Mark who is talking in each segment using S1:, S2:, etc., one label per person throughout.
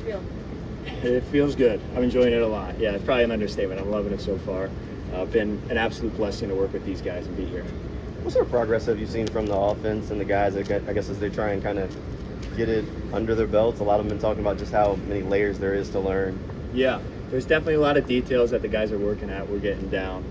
S1: feel?
S2: It feels good. I'm enjoying it a lot. Yeah, it's probably an understatement. I'm loving it so far. Been an absolute blessing to work with these guys and be here.
S3: What sort of progress have you seen from the offense and the guys, I guess, as they try and kind of get it under their belts? A lot of them been talking about just how many layers there is to learn.
S2: Yeah, there's definitely a lot of details that the guys are working at. We're getting down.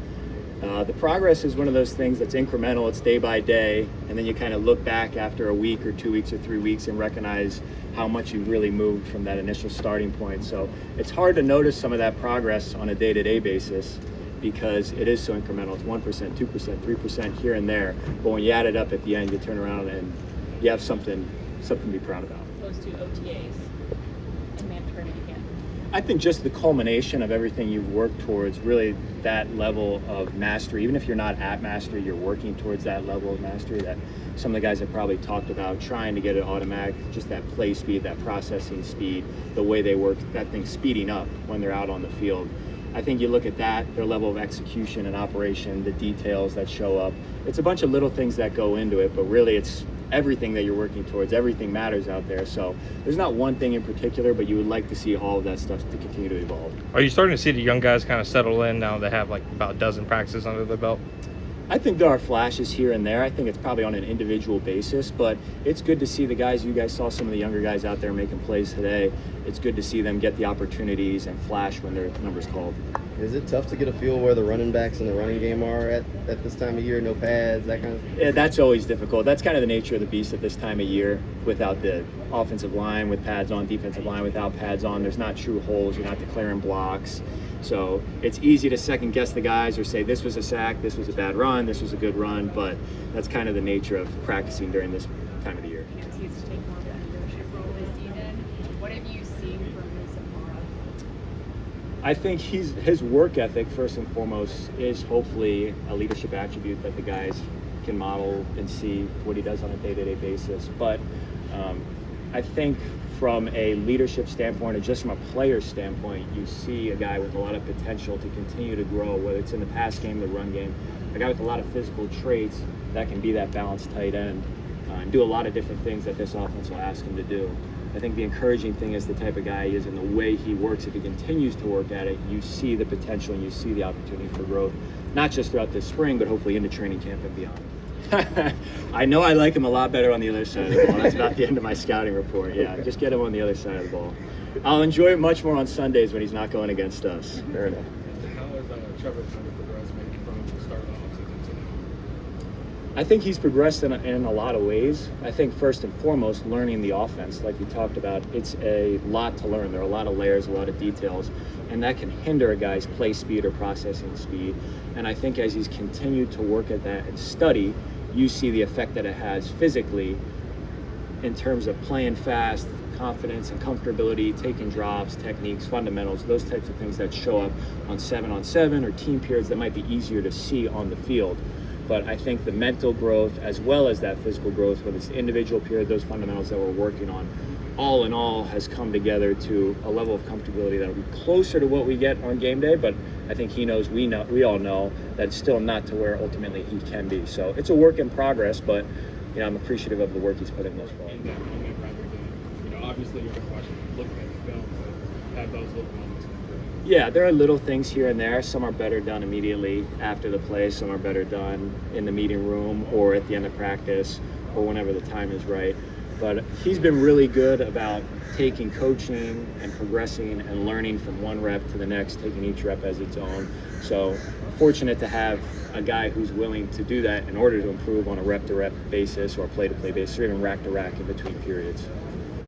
S2: The progress is one of those things that's incremental. It's day by day, and then you kind of look back after a week or 2 weeks or 3 weeks and recognize how much you've really moved from that initial starting point. So it's hard to notice some of that progress on a day-to-day basis because it is so incremental. It's 1%, 2%, 3% here and there. But when you add it up at the end, you turn around and you have something to be proud about.
S1: Those two OTAs and mandatory minicamp.
S2: I think just the culmination of everything you've worked towards, really that level of mastery. Even if you're not at mastery, you're working towards that level of mastery that some of the guys have probably talked about, trying to get it automatic, just that play speed, that processing speed, the way they work, that thing speeding up when they're out on the field. I think you look at that, their level of execution and operation, the details that show up. It's a bunch of little things that go into it, but really it's everything that you're working towards. Everything matters out there. So there's not one thing in particular, but you would like to see all of that stuff to continue to evolve.
S4: Are you starting to see the young guys kind of settle in now they have like about a dozen practices under their belt?
S2: I think there are flashes here and there. I think it's probably on an individual basis, but it's good to see the guys. You guys saw some of the younger guys out there making plays today. It's good to see them get the opportunities and flash when their number's called.
S3: Is it tough to get a feel where the running backs in the running game are at this time of year? No pads, that kind of thing?
S2: Yeah, that's always difficult. That's kind of the nature of the beast at this time of year. Without the offensive line with pads on, defensive line without pads on, there's not true holes. You're not declaring blocks. So it's easy to second guess the guys or say this was a sack, this was a bad run, this was a good run, but that's kind of the nature of practicing during this time of the year.
S1: He's to take more of that leadership role this season. What have you seen from Musamara?
S2: I think his work ethic, first and foremost, is hopefully a leadership attribute that the guys can model and see what he does on a day-to-day basis. But I think from a leadership standpoint or just from a player standpoint, you see a guy with a lot of potential to continue to grow, whether it's in the pass game, the run game, a guy with a lot of physical traits that can be that balanced tight end and do a lot of different things that this offense will ask him to do. I think the encouraging thing is the type of guy he is and the way he works. If he continues to work at it, you see the potential and you see the opportunity for growth, not just throughout this spring, but hopefully into training camp and beyond. I know I like him a lot better on the other side of the ball. That's about the end of my scouting report. Yeah, just get him on the other side of the ball. I'll enjoy it much more on Sundays when he's not going against us.
S3: Fair enough.
S5: How has Trevor kind of progressed maybe from the start of the offseason to now?
S2: I think he's progressed in a lot of ways. I think first and foremost, learning the offense, like we talked about, it's a lot to learn. There are a lot of layers, a lot of details, and that can hinder a guy's play speed or processing speed. And I think as he's continued to work at that and study, you see the effect that it has physically in terms of playing fast, confidence and comfortability, taking drops, techniques, fundamentals, those types of things that show up on 7-on-7 or team periods that might be easier to see on the field. But I think the mental growth as well as that physical growth, whether it's the individual period, those fundamentals that we're working on, all in all has come together to a level of comfortability that will be closer to what we get on game day, but I think he knows, we all know that it's still not to where ultimately he can be. So it's a work in progress, but I'm appreciative of the work he's put in thus far.
S5: In that moment rather than, obviously you're going to watch looking at the film to have those little moments come through.
S2: Yeah, there are little things here and there. Some are better done immediately after the play. Some are better done in the meeting room or at the end of practice or whenever the time is right. But he's been really good about taking coaching and progressing and learning from one rep to the next, taking each rep as its own. So fortunate to have a guy who's willing to do that in order to improve on a rep-to-rep basis or play-to-play basis or even rack-to-rack in between periods.